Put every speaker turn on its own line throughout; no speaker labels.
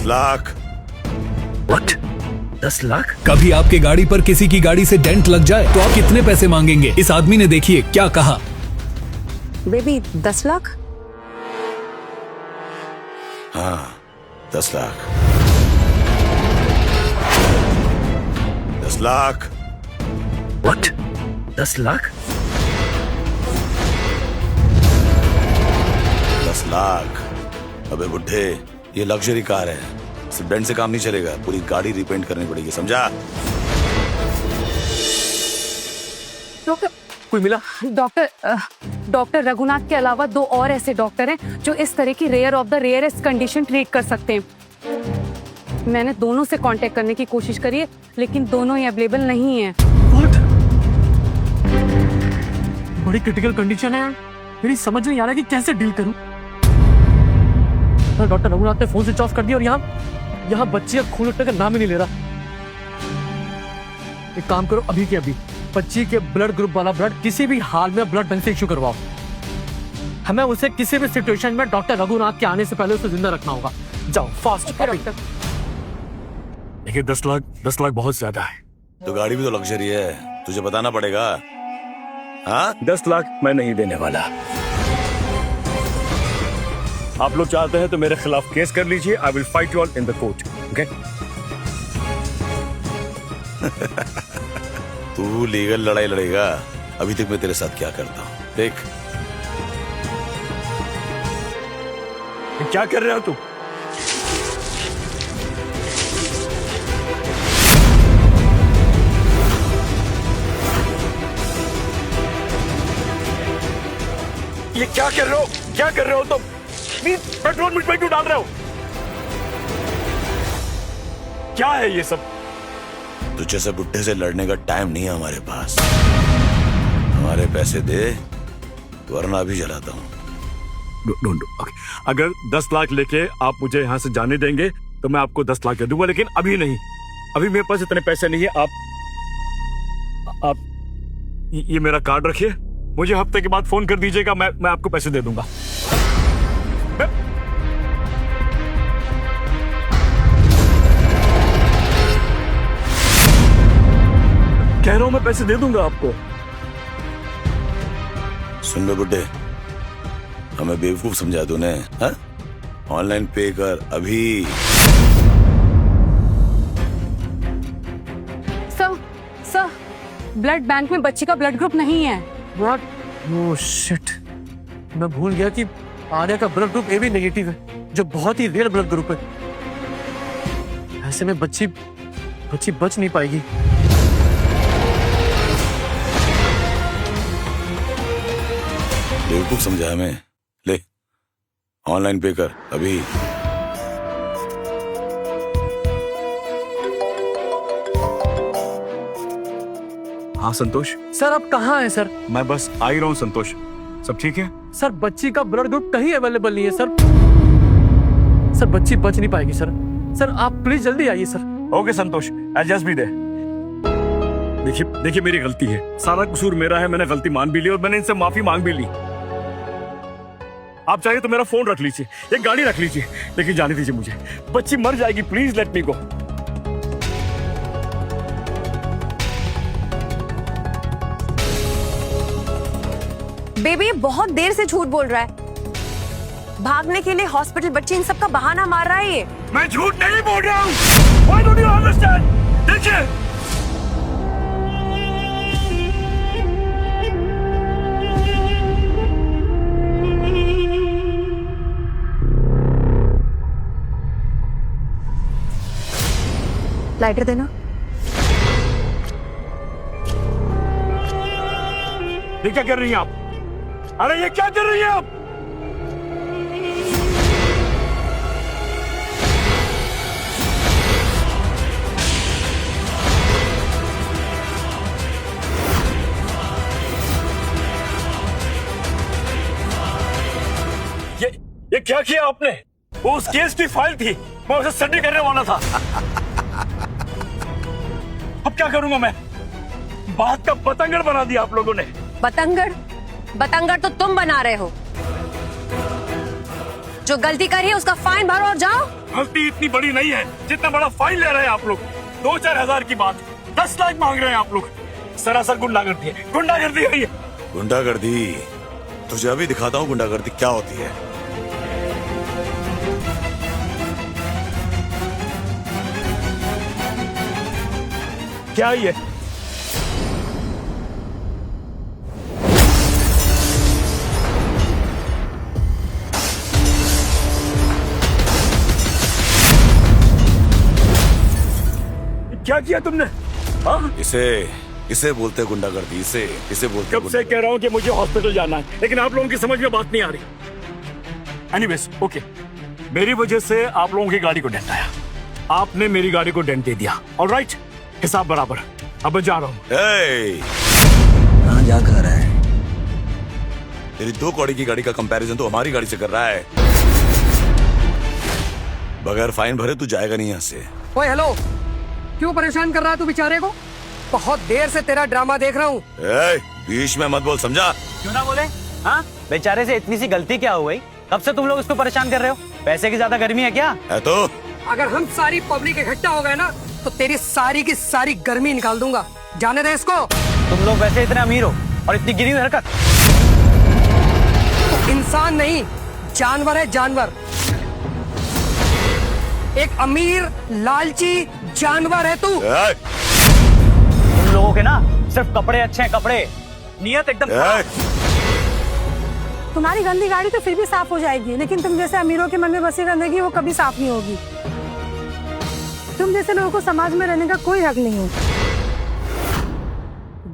10 lakh.
What? 10 lakh?
कभी आपके गाड़ी पर किसी की गाड़ी से डेंट लग जाए तो आप कितने पैसे मांगेंगे? इस आदमी ने देखिए क्या कहा।
बेबी 10 लाख?
हाँ 10 लाख। 10 लाख।
व्हाट? 10 लाख?
10 लाख। अबे बुड्ढे, ये लग्जरी कार है, सिर्फ डेंट से काम नहीं चलेगा, पूरी गाड़ी रिपेंट करनी पड़ेगी, समझा?
डॉक्टर
कोई मिला?
डॉक्टर रघुनाथ के अलावा 2 और ऐसे डॉक्टर हैं जो इस तरह की rare of the rarest condition treat कर सकते हैं। मैंने दोनों से कांटेक्ट करने की कोशिश करी है, लेकिन दोनों ही अवेलेबल नहीं है।
What? बड़ी क्रिटिकल कंडीशन है, मेरी समझ नहीं आ रहा कि कैसे डील करूं। डॉक्टर रघुनाथ ने फोन स्विच ऑफ कर दिया और यहाँ बच्ची का खून उठने का नाम ही नहीं ले रहा। एक काम करो, अभी के अभी बच्ची के ब्लड ग्रुप वाला ब्लड किसी भी हाल में ब्लड बैंक से इश्यू करवाओ। हमें उसे किसी भी सिचुएशन में डॉक्टर रघुनाथ के आने से पहले उसे जिंदा रखना होगा। जाओ फास्ट।
डॉक्टर
देखिए 10 लाख बहुत ज्यादा है।
तो गाड़ी भी तो लग्जरी है, तुझे बताना पड़ेगा। हाँ
10 लाख मैं नहीं देने वाला। आप लोग चाहते हैं तो मेरे खिलाफ केस कर लीजिए। I will fight you all in the court. Okay?
तू लीगल लड़ाई लड़ेगा, अभी तक मैं तेरे साथ क्या करता हूँ देख।
क्या कर रहे हो तुम? ये क्या कर रहे हो? क्या कर रहे हो तुम? पेट्रोल मुझ पे क्यों डाल रहे हो? क्या है ये सब?
तुझे से बुड्ढे से लड़ने का टाइम नहीं है हमारे पास। हमारे पैसे दे, वरना अभी जलाता हूँ।
ओके। अगर 10 लाख लेके आप मुझे यहाँ से जाने देंगे तो मैं आपको 10 लाख दे दूंगा, लेकिन अभी नहीं। अभी मेरे पास इतने पैसे नहीं है। आप ये मेरा कार्ड रखिए, मुझे हफ्ते के बाद फोन कर दीजिएगा, मैं आपको पैसे दे दूंगा। कह रहा हूं मैं पैसे दे दूंगा आपको।
सुन बे बुड्ढे, हमें बेवकूफ समझा तूने। हाँ? ऑनलाइन पे कर अभी।
सर ब्लड बैंक में बच्ची का ब्लड ग्रुप नहीं है।
What? Oh shit! मैं भूल गया कि आर्या का ब्लड ग्रुप AB नेगेटिव है, जो बहुत ही रेयर ब्लड ग्रुप है। ऐसे में बच्ची बच नहीं पाएगी।
बेवकूफ समझा हमें। ले ऑनलाइन पे कर अभी।
हाँ संतोष,
सर आप कहाँ हैं सर?
मैं बस आ ही रहा हूँ संतोष। सब ठीक है?
सर बच्ची का ब्लड ग्रुप कहीं अवेलेबल नहीं है सर। सर बच्ची बच नहीं पाएगी सर। सर आप प्लीज जल्दी आइए sir.
Okay Santosh, I just be there. देखिए मेरी गलती है, सारा कसूर मेरा है। मैंने गलती मान भी ली और मैंने इनसे माफी मांग भी ली। आप चाहिए तो मेरा फोन रख लीजिए, एक गाड़ी रख लीजिए, लेकिन जाने दीजिए मुझे। बच्ची मर जाएगी, please let me go.
Baby बहुत देर से झूठ बोल रहा है। भागने के लिए हॉस्पिटल, बच्ची इन सब का बहाना मार रहा है ये।
मैं झूठ नहीं बोल रहा हूँ। Why don't you understand? देखिए
लाइटर देना।
ये क्या कर रही हैं आप? अरे ये क्या कर रही हैं आप? ये क्या किया आपने? वो उस केस की फाइल थी, मैं उसे स्टडी करने वाला था। अब क्या करूंगा मैं? बात का बतंगड़ बना दिया आप लोगों ने।
बतंगड़? बतंगड़ तो तुम बना रहे हो। जो गलती करी है उसका फाइन भरो और जाओ।
गलती इतनी बड़ी नहीं है जितना बड़ा फाइन ले रहे हैं आप लोग। 2-4 हजार की बात, 10 लाख मांग रहे हैं आप लोग। सरासर गुंडागर्दी है, गुंडागर्दी है ये।
गुंडागर्दी? तुझे अभी दिखाता हूँ गुंडागर्दी क्या होती है।
क्या ये? क्या किया तुमने? हाँ?
इसे बोलते गुंडागर्दी। इसे बोलते
कब से कह रहा हूँ कि मुझे हॉस्पिटल जाना है, लेकिन आप लोगों की समझ में बात नहीं आ रही। एनीवेज, ओके, मेरी वजह से आप लोगों की गाड़ी को डेंट आया, आपने मेरी गाड़ी को डेंट दे दिया। ऑलराइट, हिसाब बराबर। अब मैं जा रहा हूँ।
कहाँ जा कर रहा है?
तेरी 2 कौड़ी की गाड़ी का कंपैरिजन तो हमारी गाड़ी से कर रहा है। बगैर फाइन भरे तू जाएगा नहीं यहाँ से।
ओए हेलो, क्यों परेशान कर रहा है तू बेचारे को? बहुत देर से तेरा ड्रामा देख रहा हूँ।
बीच में मत बोल, समझा?
क्यों ना बोले? हाँ, बेचारे से इतनी सी गलती क्या हो गई? कब से तुम लोग इसको परेशान कर रहे हो? पैसे की ज्यादा गर्मी है क्या?
है तो।
अगर हम सारी पब्लिक इकट्ठा हो गए ना तो तेरी सारी की सारी गर्मी निकाल दूंगा। जाने दे इसको।
तुम लोग वैसे इतने अमीर हो और इतनी गिरी हुई हरकत।
तो इंसान नहीं, जानवर है, जानवर। एक अमीर लालची जानवर है तू।
तुम लोगों के ना सिर्फ कपड़े अच्छे हैं, कपड़े, नियत एकदम।
तुम्हारी गंदी गाड़ी तो फिर भी साफ हो जाएगी, लेकिन तुम जैसे अमीरों के मन में बसी गंदगी वो कभी साफ नहीं होगी। तुम जैसे लोगों को समाज में रहने का कोई हक नहीं है।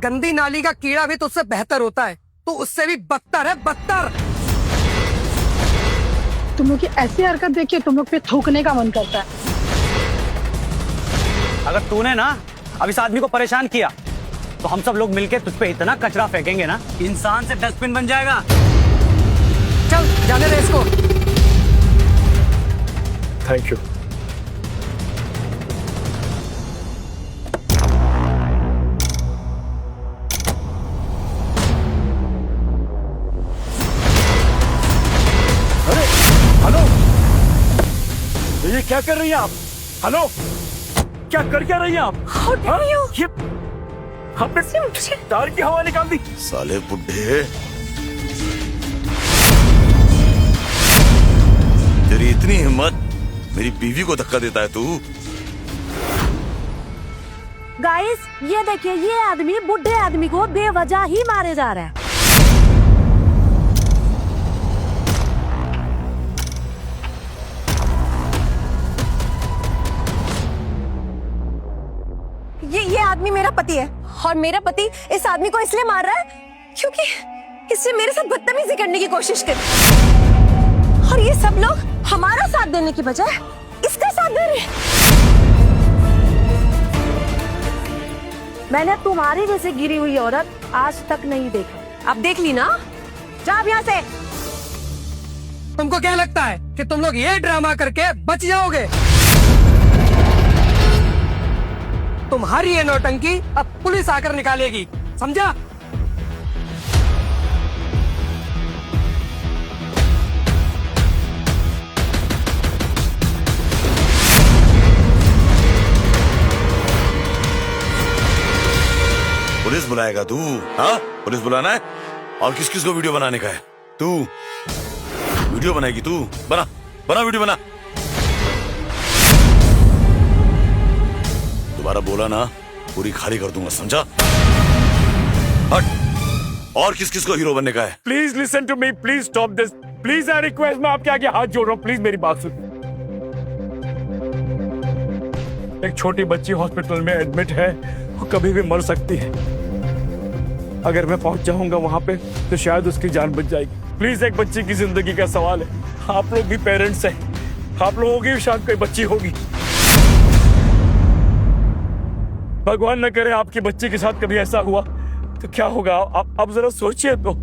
गंदी नाली का कीड़ा भी तुझसे बेहतर होता है, तो उससे भी बदतर है, बदतर।
तुम लोग की ऐसी हरकत देख के तुम लोग पे थूकने का मन करता है।
अगर तूने ना अब इस आदमी को परेशान किया तो हम सब लोग मिलके तुझ पे इतना कचरा फेंकेंगे ना, इंसान से डस्टबिन बन जाएगा।
चल जाने दे इसको।
Thank you. अरे हेलो, ये क्या कर रही हैं आप? हेलो, क्या कर क्या रही हैं आप? हाँ? ये आपने तार की हवा निकाल दी।
साले बुड्ढे, तेरी इतनी हिम्मत, मेरी बीवी को धक्का देता है तू?
गाइस ये देखिए, ये आदमी बुढ़े आदमी को बेवजह ही मारे जा रहा है।
ये आदमी मेरा पति है और मेरा पति इस आदमी को इसलिए मार रहा है क्योंकि इसने मेरे साथ बदतमीजी करने की कोशिश की। और ये सब लोग हमारा साथ देने की बजाय इसका साथ दे रहे हैं।
मैंने तुम्हारी जैसे गिरी हुई औरत आज तक नहीं देखा।
अब देख ली ना, जा अब यहाँ से।
तुमको क्या लगता है कि तुम लोग ये ड्रामा करके बच जाओगे? तुम्हारी ये नौटंकी अब पुलिस आकर निकालेगी, समझा?
पुलिस बुलाएगा तू? हाँ, पुलिस बुलाना है? और किस किस को वीडियो बनाने का है? तू वीडियो बनाएगी? तू बना बना वीडियो बना। दोबारा बोला ना, पूरी खाली कर दूंगा, समझा? हट। और किस किस को हीरो बनने का है?
Please listen to me, please stop this, please I request, मैं आपके आगे हाथ जोड़ रहा हूँ, प्लीज मेरी बात सुन। एक छोटी बच्ची हॉस्पिटल में एडमिट है, वो कभी भी मर सकती है। अगर मैं पहुंच जाऊंगा वहां पे तो शायद उसकी जान बच जाएगी। प्लीज, एक बच्ची की जिंदगी का सवाल है, आप लोग भी पेरेंट्स हैं, आप लोगों की भी शायद कोई बच्ची होगी। भगवान न करे आपकी बच्ची के साथ कभी ऐसा हुआ तो क्या होगा? आप जरा सोचिए तो।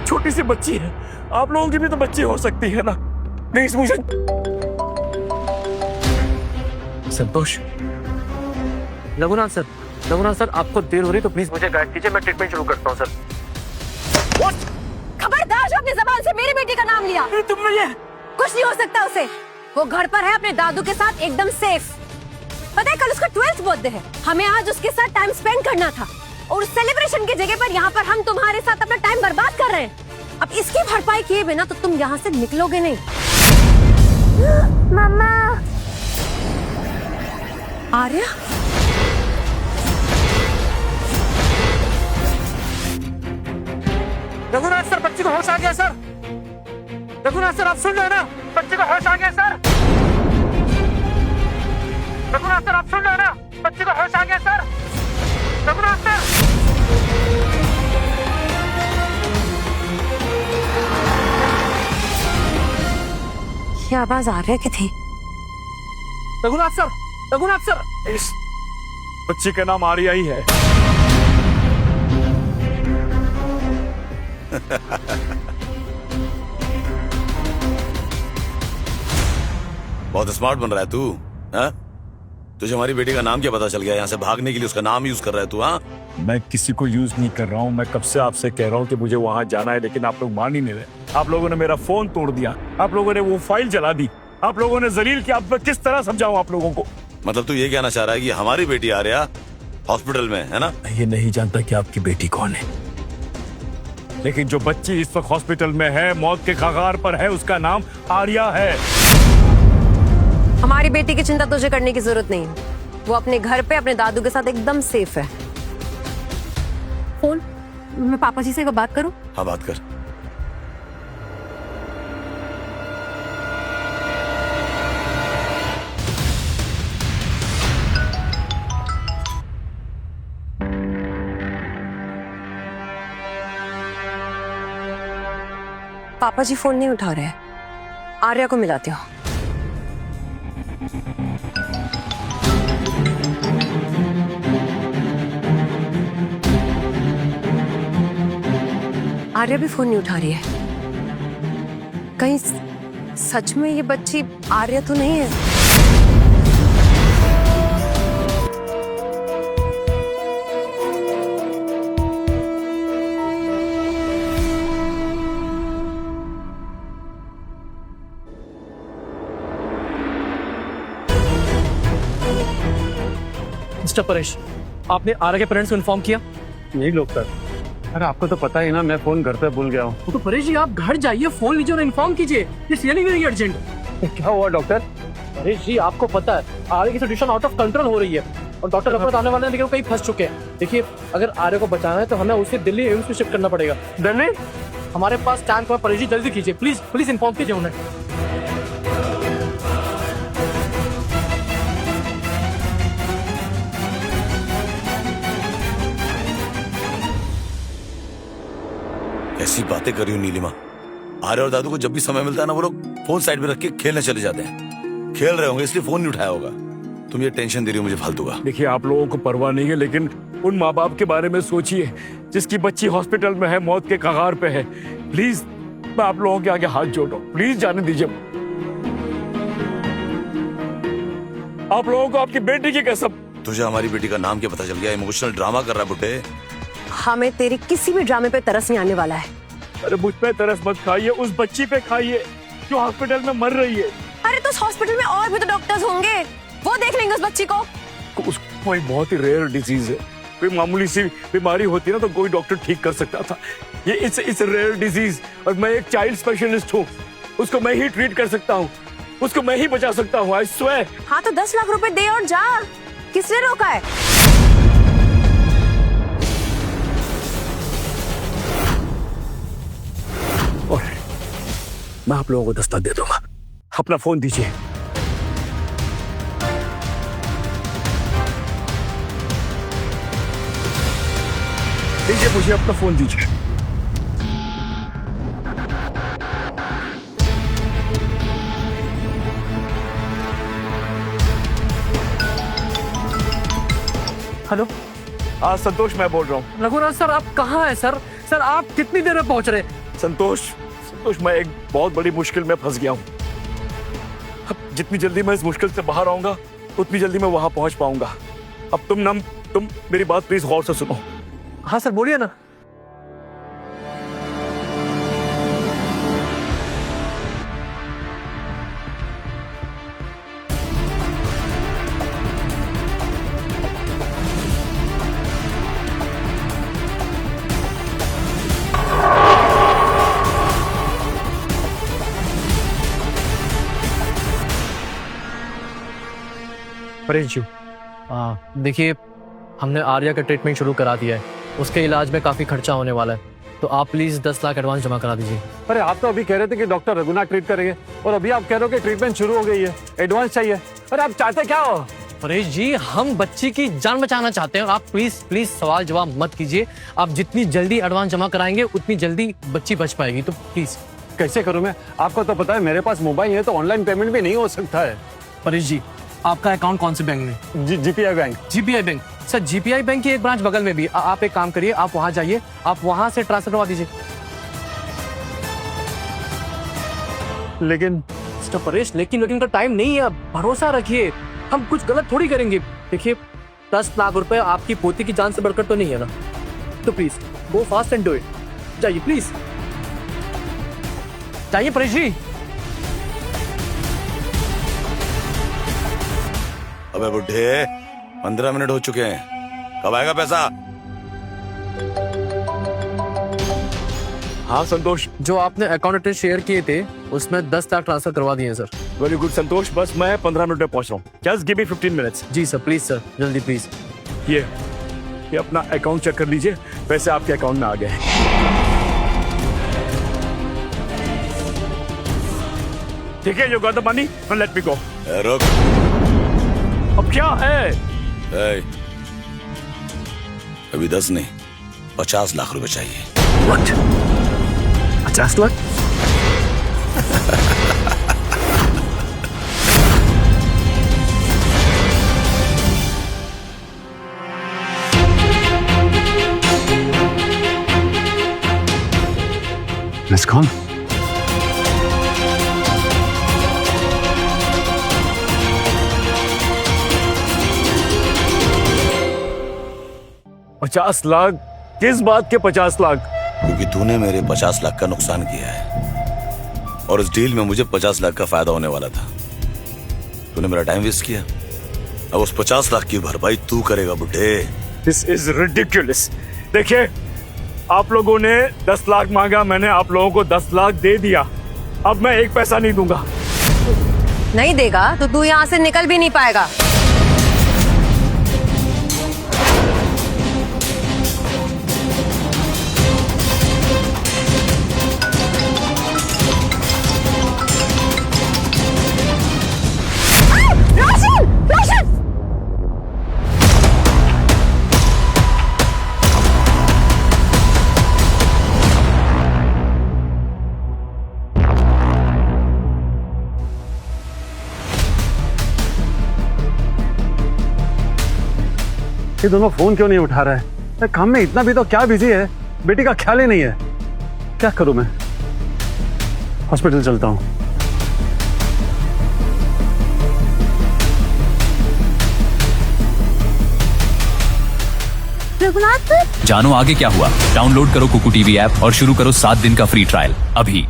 छोटी सी बच्ची है, आप लोगों की भी तो बच्ची हो सकती है ना। प्लीज मुझे।
संतोष, रघुनाथ सर, आपको देर हो रही तो प्लीज मुझे गाइड कीजिए, मैं ट्रीटमेंट शुरू करता हूँ सर।
खबरदार जो अपनी ज़बान से मेरी बेटी का नाम लिया?
तुमने ये
कुछ नहीं हो सकता उसे। वो घर पर है अपने दादू के साथ एकदम सेफ। पता है कल उसका 12th बर्थडे है। हमें आज उसके साथ टाइम स्पेंड करना था और सेलिब्रेशन की जगह पर यहाँ पर हम तुम्हारे साथ अपना टाइम बर्बाद कर रहे हैं। अब इसकी भरपाई किए बिना तो तुम यहाँ से निकलोगे नहीं।
मम्मा।
आर्या,
रघुनाथ सर, बच्ची को होश आ गया सर। रघुनाथ सर, आप सुन रहे हैं ना? बच्ची को होश आ गया सर। रघुनाथ सर, आप सुन रहे हैं ना? बच्ची को होश आ गया सर। रघुनाथ सर,
ये आवाज आर्या की थी।
रघुनाथ सर, रघुनाथ सर,
इस बच्ची का नाम आर्या ही है।
बहुत स्मार्ट बन रहा है तू। हाँ? तुझे हमारी बेटी का नाम क्या पता चल गया? यहाँ से भागने के लिए उसका नाम यूज कर रहा है तू। हाँ,
मैं किसी को यूज नहीं कर रहा हूँ। मैं कब से आपसे कह रहा हूँ कि मुझे वहां जाना है, लेकिन आप लोग मान ही नहीं रहे। आप लोगों ने मेरा फोन तोड़ दिया, आप लोगों ने वो फाइल जला दी, आप लोगों ने जलील किया। अब मैं किस तरह समझाऊं आप लोगों को?
मतलब तू ये कहना चाह रहा है कि हमारी बेटी आर्या हॉस्पिटल में है ना?
ये नहीं जानता कि आपकी बेटी कौन है, लेकिन जो बच्ची इस वक्त हॉस्पिटल में है, मौत के कगार पर है, उसका नाम आर्या है।
हमारी बेटी की चिंता तुझे करने की जरूरत नहीं है। वो अपने घर पे अपने दादू के साथ एकदम सेफ है।
फोन, मैं पापा जी से बात करूं?
हाँ, बात कर।
पापा जी फोन नहीं उठा रहे। आर्या को मिलाती हूँ। आर्या भी फोन नहीं उठा रही है। कहीं सच में ये बच्ची आर्या तो नहीं है?
मिस्टर परेश, आपने आर्या के पेरेंट्स को इन्फॉर्म किया?
नहीं लोग सर। अरे आपको तो पता ही ना, मैं फोन घर पे भूल गया हूँ।
तो परेश जी, आप घर जाइए, फोन लीजिए और इन्फॉर्म कीजिए। It's really very urgent.
क्या हुआ डॉक्टर?
परेश जी, आपको पता है आर्या की सिचुएशन आउट ऑफ कंट्रोल हो रही है और डॉक्टर रघुनाथ आने वाले हैं, लेकिन वो कहीं फंस चुके हैं। देखिए, अगर आर्या को बचाना है तो हमें उसे दिल्ली एम्स में शिफ्ट करना पड़ेगा। दिल्ली? हमारे पास टाइम पर। परेश जी, जल्दी कीजिए प्लीज, प्लीज इन्फॉर्म कीजिए उन्हें।
ऐसी बातें कर रही हूँ नीलिमा। आर्या और दादू को जब भी समय मिलता है ना, वो लोग फोन साइड में रख के खेलने चले जाते हैं। खेल रहे होंगे इसलिए फोन नहीं उठाया होगा। तुम ये टेंशन दे रही हो मुझे फालतू का।
देखिए, आप लोगों को परवाह नहीं है, लेकिन उन माँ बाप के बारे में सोचिए जिसकी बच्ची हॉस्पिटल में है, मौत के कगार पे है। प्लीज, मैं आप लोगों के आगे हाथ जोड़ रहा हूँ, प्लीज जाने दीजिए। आप लोगों को आपकी बेटी की कसम।
तुझे हमारी बेटी का नाम क्या पता चल गया? इमोशनल ड्रामा कर रहा है बुड्ढे।
हमें तेरे किसी भी ड्रामे पे तरस नहीं आने वाला है।
अरे मुझ पे तरस मत खाइए, उस बच्ची पे खाइए जो हॉस्पिटल में मर रही है।
अरे तो उस हॉस्पिटल में और भी तो डॉक्टर्स होंगे, वो देख लेंगे उस बच्ची को।
उसको एक बहुत ही रेयर डिजीज है। कोई मामूली सी बीमारी होती ना तो कोई डॉक्टर ठीक कर सकता था। ये इट्स रेयर डिजीज, और मैं एक चाइल्ड स्पेशलिस्ट हूँ। उसको मैं ही ट्रीट कर सकता हूँ, उसको मैं ही बचा सकता हूँ। I swear.
हाँ तो 10 लाख रुपए दे और जा। किसने रोका है?
और मैं आप लोगों को दस्ता दे दूंगा। अपना फोन दीजिए। दीजिए मुझे अपना फोन दीजिए।
हेलो,
हाँ संतोष मैं बोल रहा हूँ।
रघुनाथ सर, आप कहाँ हैं सर? सर, आप कितनी देर में पहुंच रहे?
संतोष, मैं एक बहुत बड़ी मुश्किल में फंस गया हूँ। अब जितनी जल्दी मैं इस मुश्किल से बाहर आऊंगा उतनी जल्दी मैं वहां पहुंच पाऊंगा। अब तुम मेरी बात प्लीज गौर से सुनो।
हाँ सर, बोलिए ना। परेश जी, देखिए हमने आर्या का ट्रीटमेंट शुरू करा दिया है, उसके इलाज में काफ़ी खर्चा होने वाला है, तो आप प्लीज़ 10 लाख एडवांस जमा करा दीजिए।
अरे आप तो अभी कह रहे थे कि डॉक्टर रघुनाथ ट्रीट करेंगे और अभी आप कह रहे हो कि ट्रीटमेंट शुरू हो गई है, एडवांस चाहिए। अरे आप चाहते क्या हो?
परेश जी, हम बच्ची की जान बचाना चाहते हैं और आप प्लीज़ सवाल जवाब मत कीजिए। आप जितनी जल्दी एडवांस जमा कराएंगे उतनी जल्दी बच्ची बच पाएगी, तो प्लीज़।
कैसे करूं मैं? आपको तो पता है मेरे पास मोबाइल है तो ऑनलाइन पेमेंट भी नहीं हो सकता है।
परेश जी, आपका अकाउंट कौन से बैंक में?
GPI bank.
GPI bank? Sir, GPI bank की एक ब्रांच बगल में भी। आप एक काम करिए, आप वहां जाइए, आप वहां से ट्रांसफर करवा दीजिए।
लेकिन
मिस्टर परेश, लेकिन का टाइम नहीं है, भरोसा रखिए, हम कुछ गलत थोड़ी करेंगे। देखिए 10 लाख रुपए आपकी पोती की जान से बढ़कर तो नहीं है ना, तो please go fast and do it. जाइए प्लीज, जाइए परेश जी।
अबे बुढ़े, 15 मिनट हो चुके हैं, कब आएगा पैसा?
हाँ संतोष,
जो आपने अकाउंट डिटेल शेयर किए थे उसमें 10 लाख ट्रांसफर करवा दिए सर।
वेरी गुड संतोष, बस मैं 15 मिनट में पहुंच रहा हूँ। Just give me 15 minutes.
जी सर, प्लीज सर, जल्दी प्लीज।
ये अपना अकाउंट चेक कर लीजिए, पैसे आपके अकाउंट में आ गए। ठीक है, you got the money, let me go.
रुक,
अब क्या है?
अभी 10 नहीं, 50 लाख रुपए चाहिए।
What? 50 lakh? Let's call.
$50 lakh? किस बात के 50 लाख?
क्योंकि तूने मेरे 50 लाख का नुकसान किया है और इस डील में मुझे 50 लाख का फायदा होने वाला था। तूने मेरा टाइम वेस्ट किया, अब उस 50 लाख की भरपाई तू करेगा बुड्ढे।
This is ridiculous. देखिए, आप लोगों ने 10 लाख मांगा, मैंने आप लोगों को 10 लाख दे दिया, अब मैं एक पैसा नहीं दूंगा।
नहीं देगा तो तू यहाँ से निकल भी नहीं पाएगा।
ये दोनों फोन क्यों नहीं उठा रहा है? मैं काम में इतना भी तो क्या बिजी है, बेटी का ख्याल ही नहीं है। क्या करूं मैं? हॉस्पिटल चलता हूं।
रघुनाथ,
जानो आगे क्या हुआ? डाउनलोड करो कुकू टीवी ऐप और शुरू करो 7 दिन का फ्री ट्रायल अभी।